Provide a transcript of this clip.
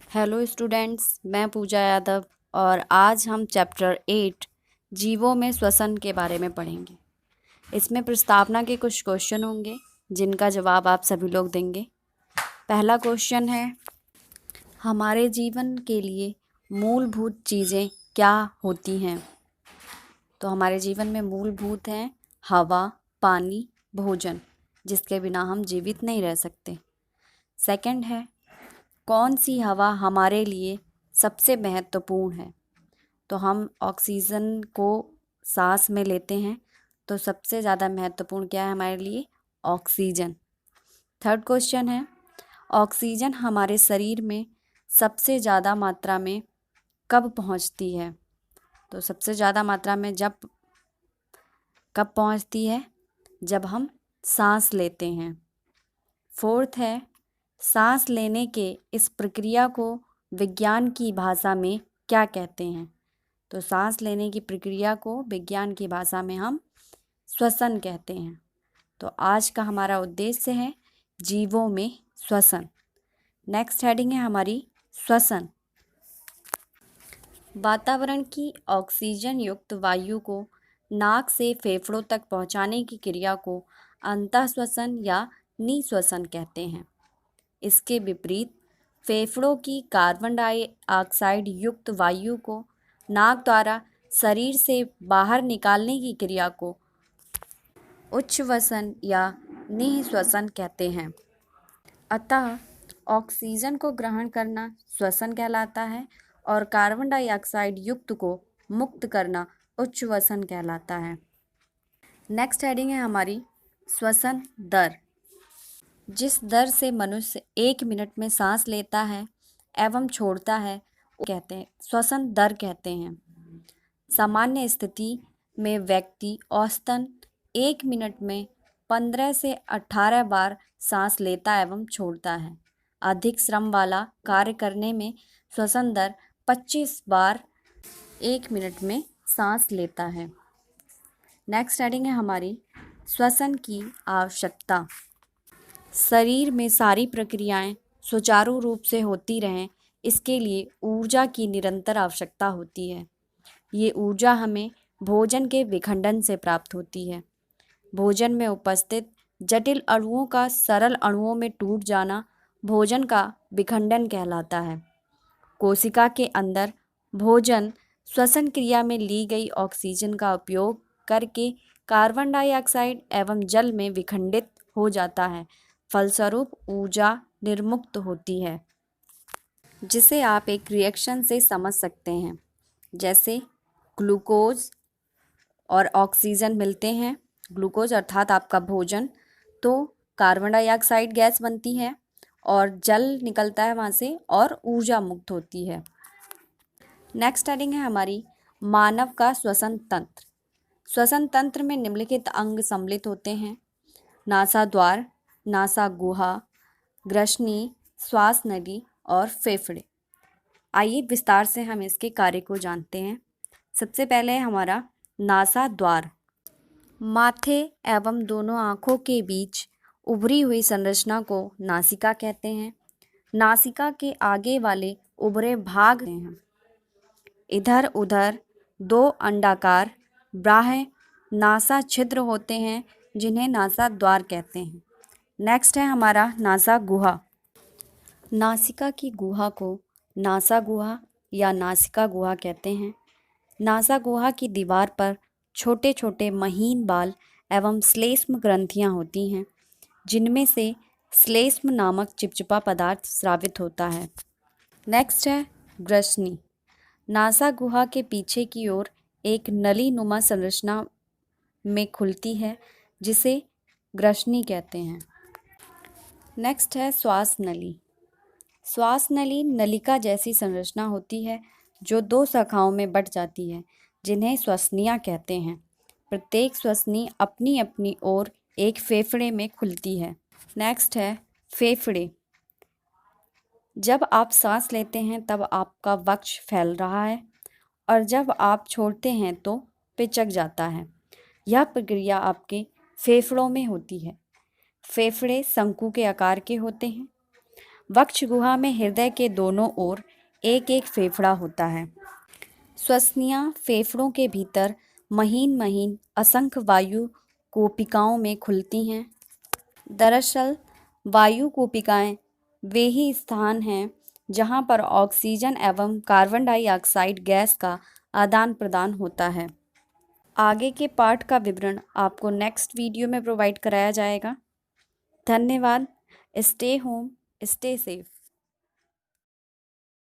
Hello students, मैं पूजा यादव और आज हम चैप्टर 8 जीवों में श्वसन के बारे में पढ़ेंगे। इसमें प्रस्तावना के कुछ क्वेश्चन होंगे जिनका जवाब आप सभी लोग देंगे। पहला क्वेश्चन है, हमारे जीवन के लिए मूलभूत चीज़ें क्या होती हैं? तो हमारे जीवन में मूलभूत हैं हवा, पानी, भोजन, जिसके बिना हम जीवित नहीं रह सकते। सेकंड है, कौन सी हवा हमारे लिए सबसे महत्वपूर्ण है? तो हम ऑक्सीजन को सांस में लेते हैं, तो सबसे ज़्यादा महत्वपूर्ण क्या है हमारे लिए? ऑक्सीजन। थर्ड क्वेश्चन है, ऑक्सीजन हमारे शरीर में सबसे ज़्यादा मात्रा में कब पहुंचती है? तो सबसे ज़्यादा मात्रा में कब पहुंचती है? जब हम सांस लेते हैं। फोर्थ है, सांस लेने के इस प्रक्रिया को विज्ञान की भाषा में क्या कहते हैं? तो सांस लेने की प्रक्रिया को विज्ञान की भाषा में हम श्वसन कहते हैं। तो आज का हमारा उद्देश्य है जीवों में श्वसन। नेक्स्ट हेडिंग है हमारी श्वसन। वातावरण की ऑक्सीजन युक्त वायु को नाक से फेफड़ों तक पहुंचाने की क्रिया को अंतःश्वसन या निःश्वसन कहते हैं। इसके विपरीत फेफड़ों की कार्बन डाइऑक्साइड युक्त वायु को नाक द्वारा शरीर से बाहर निकालने की क्रिया को उच्छ्वसन या निःश्वसन कहते हैं। अतः ऑक्सीजन को ग्रहण करना श्वसन कहलाता है और कार्बन डाइऑक्साइड युक्त को मुक्त करना उच्छ्वसन कहलाता है। नेक्स्ट हेडिंग है हमारी श्वसन दर। जिस दर से मनुष्य 1 मिनट में सांस लेता है एवं छोड़ता है कहते हैं श्वसन दर कहते हैं। सामान्य स्थिति में व्यक्ति औसतन 1 मिनट में 15 से 18 बार सांस लेता एवं छोड़ता है। अधिक श्रम वाला कार्य करने में श्वसन दर 25 बार 1 मिनट में सांस लेता है। नेक्स्ट हेडिंग है हमारी श्वसन की आवश्यकता। शरीर में सारी प्रक्रियाएं सुचारू रूप से होती रहें, इसके लिए ऊर्जा की निरंतर आवश्यकता होती है। ये ऊर्जा हमें भोजन के विखंडन से प्राप्त होती है। भोजन में उपस्थित जटिल अणुओं का सरल अणुओं में टूट जाना भोजन का विखंडन कहलाता है। कोशिका के अंदर भोजन श्वसन क्रिया में ली गई ऑक्सीजन का उपयोग करके कार्बन डाइऑक्साइड एवं जल में विखंडित हो जाता है। फलस्वरूप ऊर्जा निर्मुक्त होती है, जिसे आप एक रिएक्शन से समझ सकते हैं। जैसे ग्लूकोज और ऑक्सीजन मिलते हैं, ग्लूकोज अर्थात आपका भोजन, तो कार्बन डाइऑक्साइड गैस बनती है और जल निकलता है वहाँ से और ऊर्जा मुक्त होती है। नेक्स्ट हेडिंग है हमारी मानव का श्वसन तंत्र। श्वसन तंत्र में निम्नलिखित अंग सम्मिलित होते हैं: नासाद्वार, नासा गुहा, ग्रसनी, श्वास नली और फेफड़े। आइए विस्तार से हम इसके कार्य को जानते हैं। सबसे पहले है हमारा नासाद्वार। माथे एवं दोनों आँखों के बीच उभरी हुई संरचना को नासिका कहते हैं। नासिका के आगे वाले उभरे भाग हैं। इधर उधर 2 अंडाकार बाह्य नासा छिद्र होते हैं जिन्हें नासाद्वार कहते हैं। नेक्स्ट है हमारा नासा गुहा। नासिका की गुहा को नासा गुहा या नासिका गुहा कहते हैं। नासा गुहा की दीवार पर छोटे छोटे महीन बाल एवं श्लेष्म ग्रंथियां होती हैं, जिनमें से श्लेष्म नामक चिपचिपा पदार्थ स्रावित होता है। नेक्स्ट है ग्रसनी। नासा गुहा के पीछे की ओर एक नली नुमा संरचना में खुलती है, जिसे ग्रसनी कहते हैं। नेक्स्ट है श्वास नली। श्वास नली नलिका जैसी संरचना होती है जो 2 शाखाओं में बट जाती है, जिन्हें श्वसनियाँ कहते हैं। प्रत्येक श्वसनी अपनी अपनी ओर एक फेफड़े में खुलती है। नेक्स्ट है फेफड़े। जब आप सांस लेते हैं तब आपका वक्ष फैल रहा है और जब आप छोड़ते हैं तो पिचक जाता है। यह प्रक्रिया आपके फेफड़ों में होती है। फेफड़े शंकु के आकार के होते हैं। वक्ष गुहा में हृदय के दोनों ओर एक एक फेफड़ा होता है। श्वसनियाँ फेफड़ों के भीतर महीन महीन असंख्य वायु कोशिकाओं में खुलती हैं। दरअसल वायु कोशिकाएं वे ही स्थान हैं जहां पर ऑक्सीजन एवं कार्बन डाइऑक्साइड गैस का आदान प्रदान होता है। आगे के पाठ का विवरण आपको नेक्स्ट वीडियो में प्रोवाइड कराया जाएगा। धन्यवाद। Stay home, stay safe.